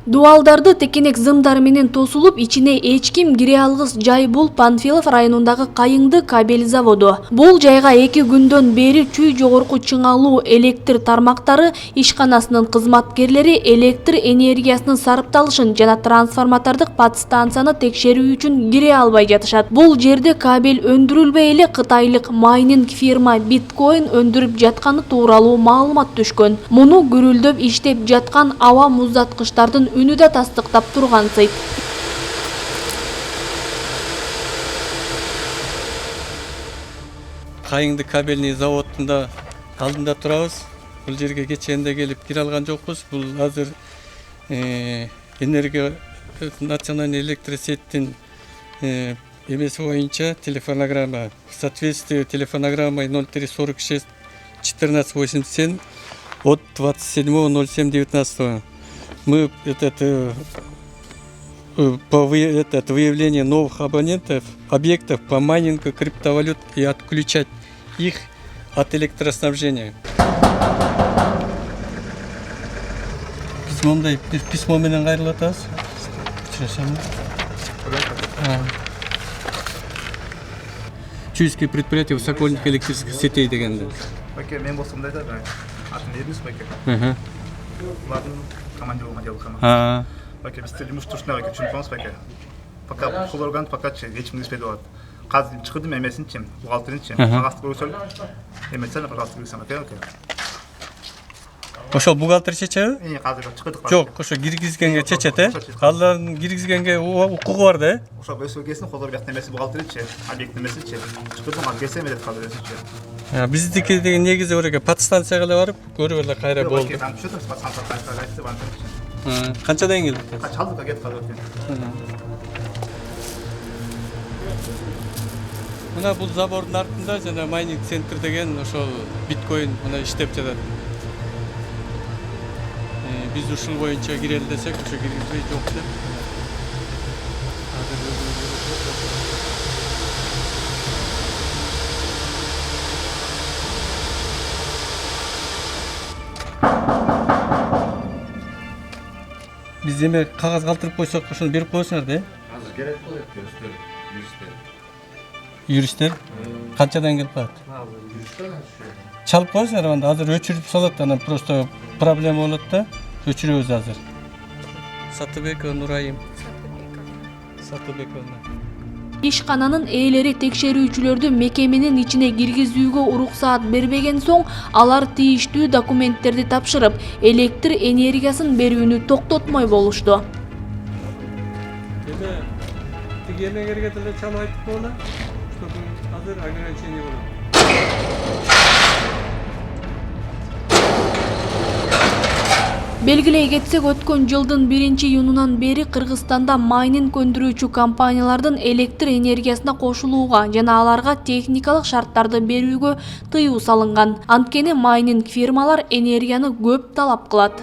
Дуалдарды текенек зымдар менен тосулуп, ичине эч ким кире алгыс жай бул Панфилов районундагы Кайыңды кабель заводу. Бул жайга 2 күндөн бери чүй жогорку чыңалуу электр тармактары ишканасынын кызматкерлери электр энергиясынын сарпталышын жана трансформатордук подстанцияны текшерүү үчүн кире албай жатышат. Бул жерде кабель өндүрүлбөй эле кытайлык майнинг фирма биткоин өндүрүп жатканы тууралуу маалымат түшкөн. Муну гүрүлдөп иштеп жаткан аба муздаткычтардын үнү да тастыктап турган сыйт. Кайыңды кабельный заводунда алдында турабыз. Бул жерге кечээндө келип кире алган жокпуз. Бул азыр энергия национальный электросеттин эмеси боюнча телефонограмма в соответствии телефонограммой 0346 1487 от 27.07.19 мы выявление новых абонентов, объектов по майнингу криптовалют и отключать их от электроснабжения. Письмо менен кайрылып атабыз. Чуйское предприятие высокольных электрических сетей дегенде. Баке, мен болсам да айтады, атын беріңіз баке. Бұлардың командировка делкама. Баке, біз жұмыстушына баке, чүнпаңыз баке. Пока бұл орган пока ешкім еспеді болады. Қазір шығырдым емесін чем, бұғалтырын чем. Қағасты көрсөл, емесен қағасты көрсем баке. Ошол бухгалтер чечеби? Қазір шығырдық. Жок, ошо киргизгенге чечет, Алардын киргизгенге укугу бар да. Ошо өсөлгесин колдор бияк немеси бухгалтерин че, объект немеси че. Çıxырдым, ал келсем эле калды че. Биздики деген негизи ореке подстанцияга эле барып, көрүп эле кайра болду. Канчадан келдик? Чалдык кетип калды экен. Мына бул забордун артында жана майнинг центр деген ошол биткоин мына иштеп жатат. Биз ушул боюнча кирели десек, ошо киргизбей жок деп. Биз эме кагаз калтырып койсок, ошону берип коесуңар да? Азыр керек болот, юристтер. Юристтер? Канчадан келип калат? Чалып коесуңар анда, азыр өчүрүп салат, анан просто проблема болот да. Өчүрөбүз азыр. Сатыбекова Нурайым. Сатыбековна. Ишкананын ээлери текшерүүчүлөрдү мекеменин ичине киргизүүгө уруксаат бербеген соң, алар тийиштүү документтерди тапшырып, электр энергиясын берүүнү токтотмой болушту. Эме тиги эмегерге деле чалып айтып коела, чтобы азыр ограничение болот. Белгилей кетсек, өткөн жылдын 1-июнунан бери Кыргызстанда майнинг өндүрүүчү компаниялардын электр энергиясына кошулууга жана аларга техникалык шарттарды берүүгө тыюу салынган. Анткени майнинг фирмалар энергияны көп талап кылат.